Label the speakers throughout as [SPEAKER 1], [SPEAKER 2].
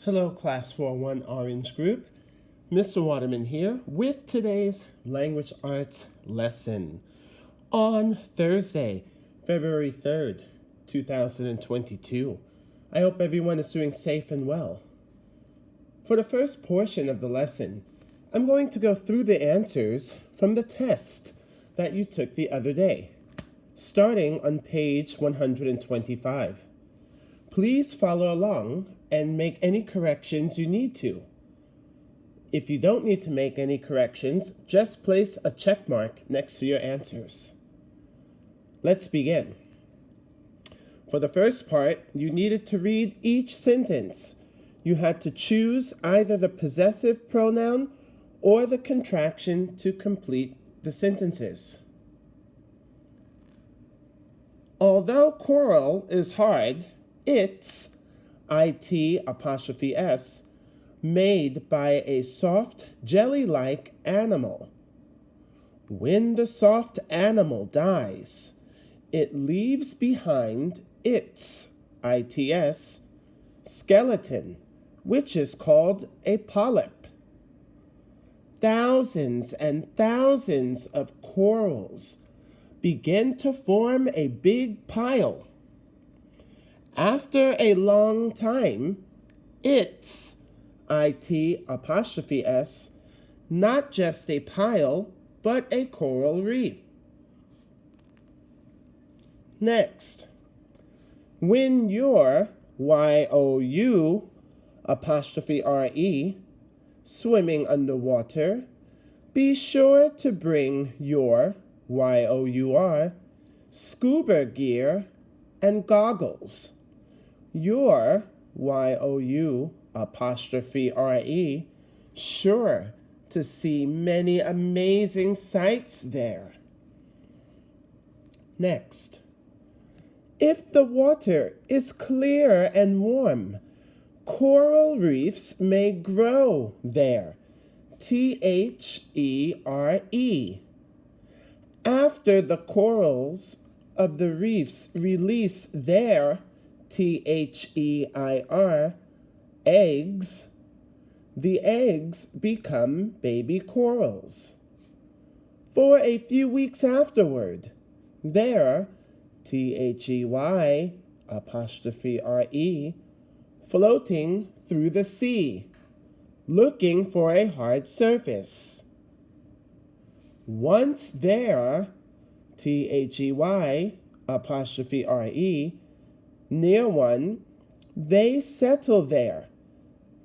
[SPEAKER 1] Hello, Class 4-1 Orange Group. Mr. Waterman here with today's Language Arts lesson on Thursday, February 3rd, 2022. I hope everyone is doing safe and well. For the first portion of the lesson, I'm going to go through the answers from the test that you took the other day, starting on page 125. Please follow along and make any corrections you need to. If you don't need to make any corrections, just place a check mark next to your answers. Let's begin. For the first part, you needed to read each sentence. You had to choose either the possessive pronoun or the contraction to complete the sentences. Although coral is hard, it's IT''S, made by a soft jelly-like animal. When the soft animal dies, it leaves behind its ITS skeleton, which is called a polyp. Thousands and thousands of corals begin to form a big pile. After a long time, it's IT''S, not just a pile, but a coral reef. Next, when you're YOU''RE swimming underwater, be sure to bring your YOUR scuba gear and goggles. Your YOU''RE sure to see many amazing sights there. Next, if the water is clear and warm, coral reefs may grow there. THERE. After the corals of the reefs release their THEIR eggs, the eggs become baby corals. For a few weeks afterward, they're THEY''RE floating through the sea, looking for a hard surface. Once they're THEY''RE near one, they settle there.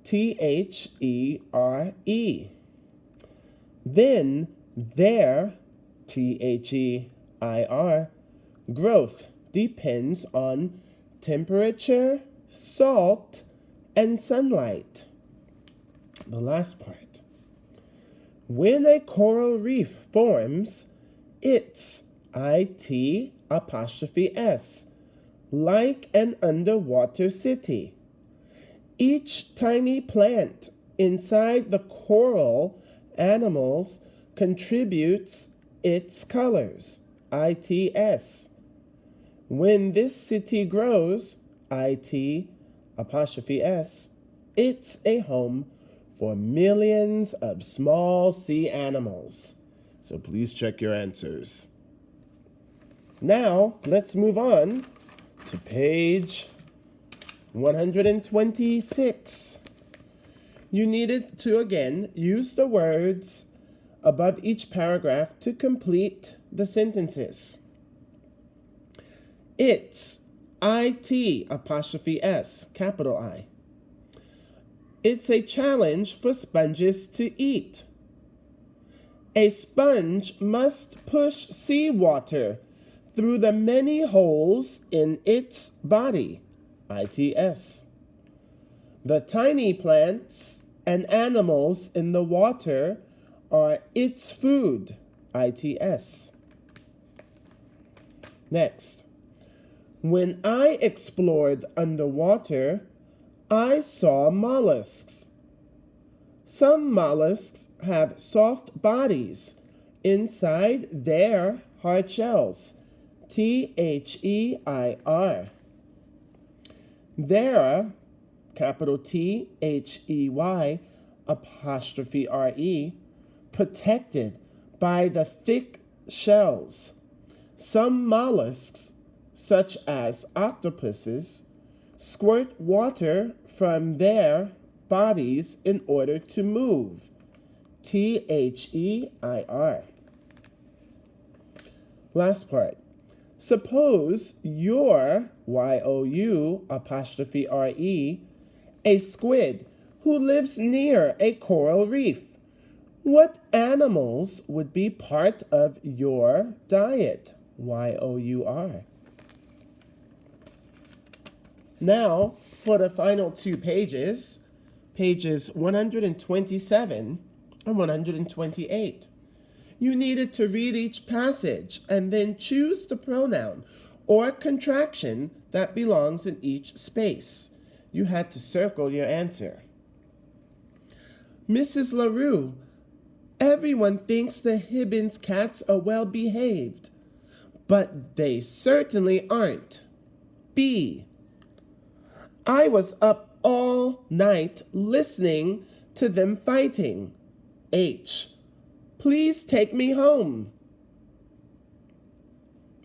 [SPEAKER 1] THERE. Then their THEIR growth depends on temperature, salt, and sunlight. The last part. When a coral reef forms, it's IT''S, like an underwater city. Each tiny plant inside the coral animals contributes its colors, ITS. When this city grows, IT''S, it's a home for millions of small sea animals. So please check your answers. Now, let's move on to page 126. You needed to again use the words above each paragraph to complete the sentences. It's IT''S, capital I. It's a challenge for sponges to eat. A sponge must push seawater through the many holes in its body, ITS. The tiny plants and animals in the water are its food, ITS. Next, when I explored underwater, I saw mollusks. Some mollusks have soft bodies inside their hard shells, THEIR. There capital T-H-E-Y, apostrophe R-E, protected by the thick shells. Some mollusks, such as octopuses, squirt water from their bodies in order to move. T-H-E-I-R. Last part. Suppose you're, Y-O-U, apostrophe R-E, a squid who lives near a coral reef. What animals would be part of your diet? Y-O-U-R. Now, for the final two pages, pages 127 and 128. You needed to read each passage and then choose the pronoun or contraction that belongs in each space. You had to circle your answer. Mrs. LaRue, everyone thinks the Hibbins cats are well behaved, but they certainly aren't. B. I was up all night listening to them fighting. H. Please take me home.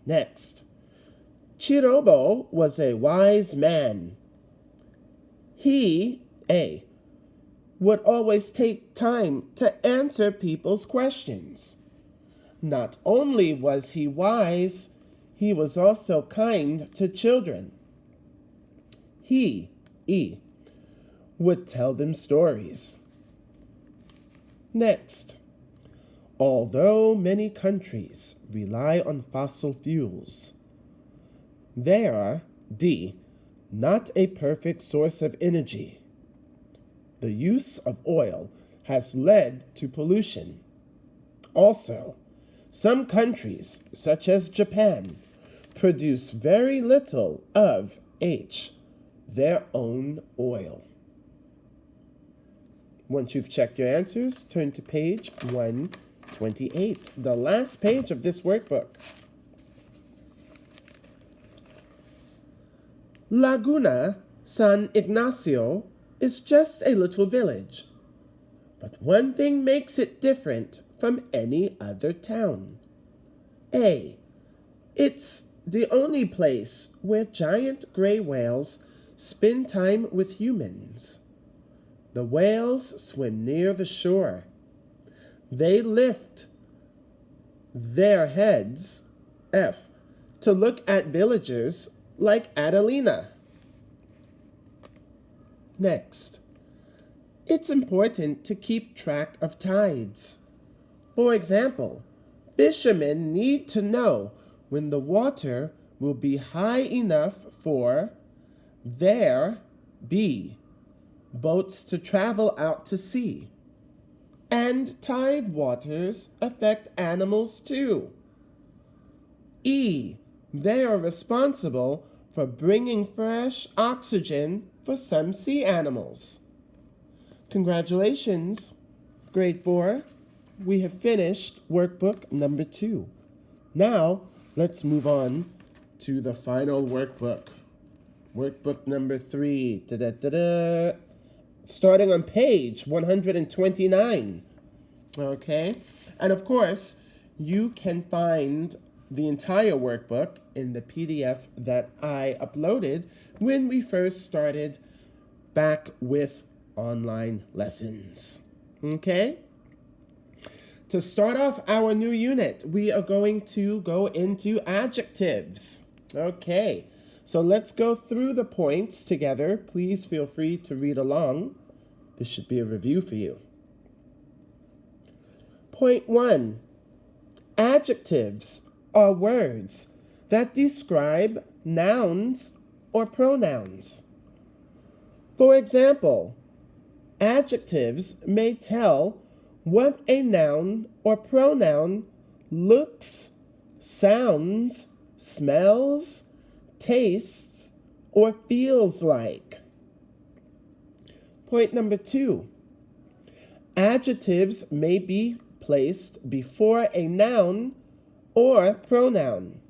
[SPEAKER 1] Next. Chirobo was a wise man. He, A, would always take time to answer people's questions. Not only was he wise, he was also kind to children. He, E, would tell them stories. Next. Although many countries rely on fossil fuels, they are, D, not a perfect source of energy. The use of oil has led to pollution. Also, some countries, such as Japan, produce very little of H, their own oil. Once you've checked your answers, turn to page 128, the last page of this workbook. Laguna San Ignacio is just a little village, but one thing makes it different from any other town. A. It's the only place where giant gray whales spend time with humans. The whales swim near the shore. They lift their heads, F, to look at villagers like Adelina. Next, it's important to keep track of tides. For example, fishermen need to know when the water will be high enough for their B, boats to travel out to sea. And tide waters affect animals too. E, they are responsible for bringing fresh oxygen for some sea animals. Congratulations, grade 4. We have finished workbook number 2. Now, let's move on to the final workbook. Workbook number 3. Da-da-da-da. Starting on page 129. Okay? And of course, you can find the entire workbook in the PDF that I uploaded when we first started back with online lessons. Okay? To start off our new unit, we are going to go into adjectives. Okay, so let's go through the points together. Please feel free to read along. This should be a review for you. Point 1. Adjectives are words that describe nouns or pronouns. For example, adjectives may tell what a noun or pronoun looks, sounds, smells, tastes, or feels like. Point number 2. Adjectives may be placed before a noun or pronoun.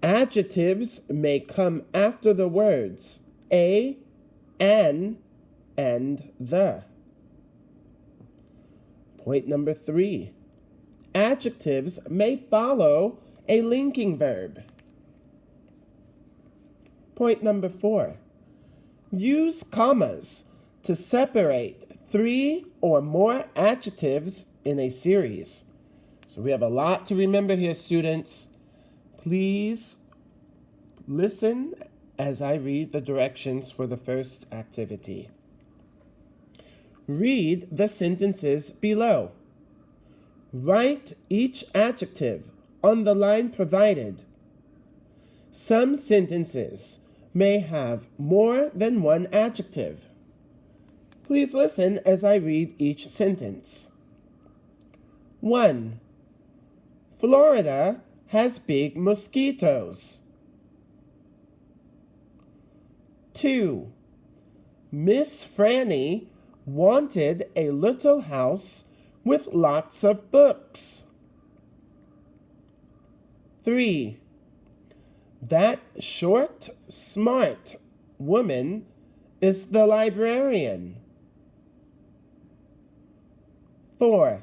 [SPEAKER 1] Adjectives may come after the words a, an, and the. Point number 3. Adjectives may follow a linking verb. Point number 4. Use commas to separate 3 or more adjectives in a series. So we have a lot to remember here, students. Please listen as I read the directions for the first activity. Read the sentences below. Write each adjective on the line provided. Some sentences may have more than one adjective. Please listen as I read each sentence. 1. Florida has big mosquitoes. 2. Miss Franny wanted a little house with lots of books. 3. That short, smart woman is the librarian. 4.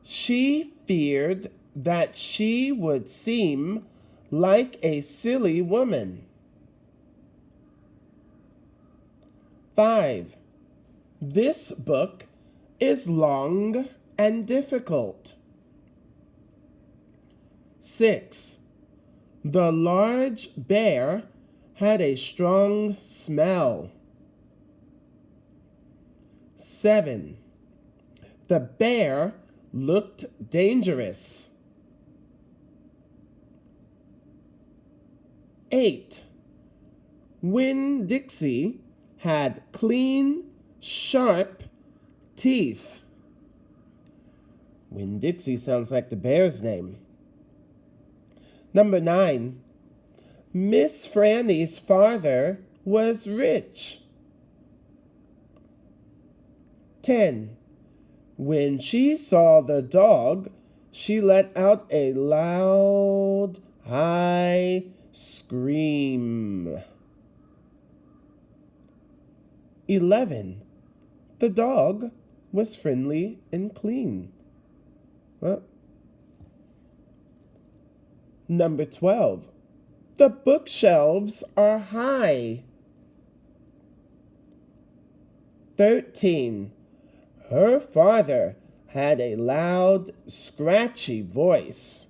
[SPEAKER 1] She feared that she would seem like a silly woman. 5. This book is long and difficult. 6. The large bear had a strong smell. 7. The bear looked dangerous. 8. Winn-Dixie had clean, sharp teeth. Winn-Dixie sounds like the bear's name. Number 9. Miss Franny's father was rich. 10. When she saw the dog, she let out a loud, high scream. 11. The dog was friendly and clean. Well, number 12. The bookshelves are high. 13. Her father had a loud, scratchy voice.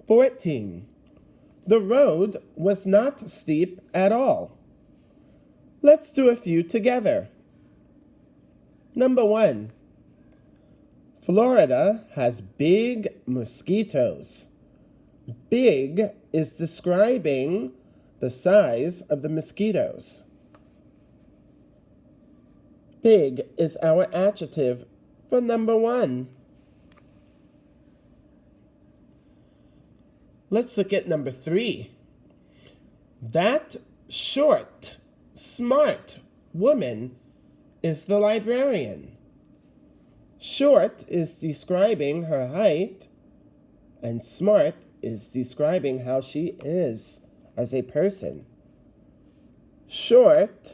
[SPEAKER 1] 14. The road was not steep at all. Let's do a few together. Number 1. Florida has big mosquitoes. Big is describing the size of the mosquitoes. Big is our adjective for number 1. Let's look at number 3. That short, smart woman is the librarian. Short is describing her height, and smart is describing how she is as a person. Short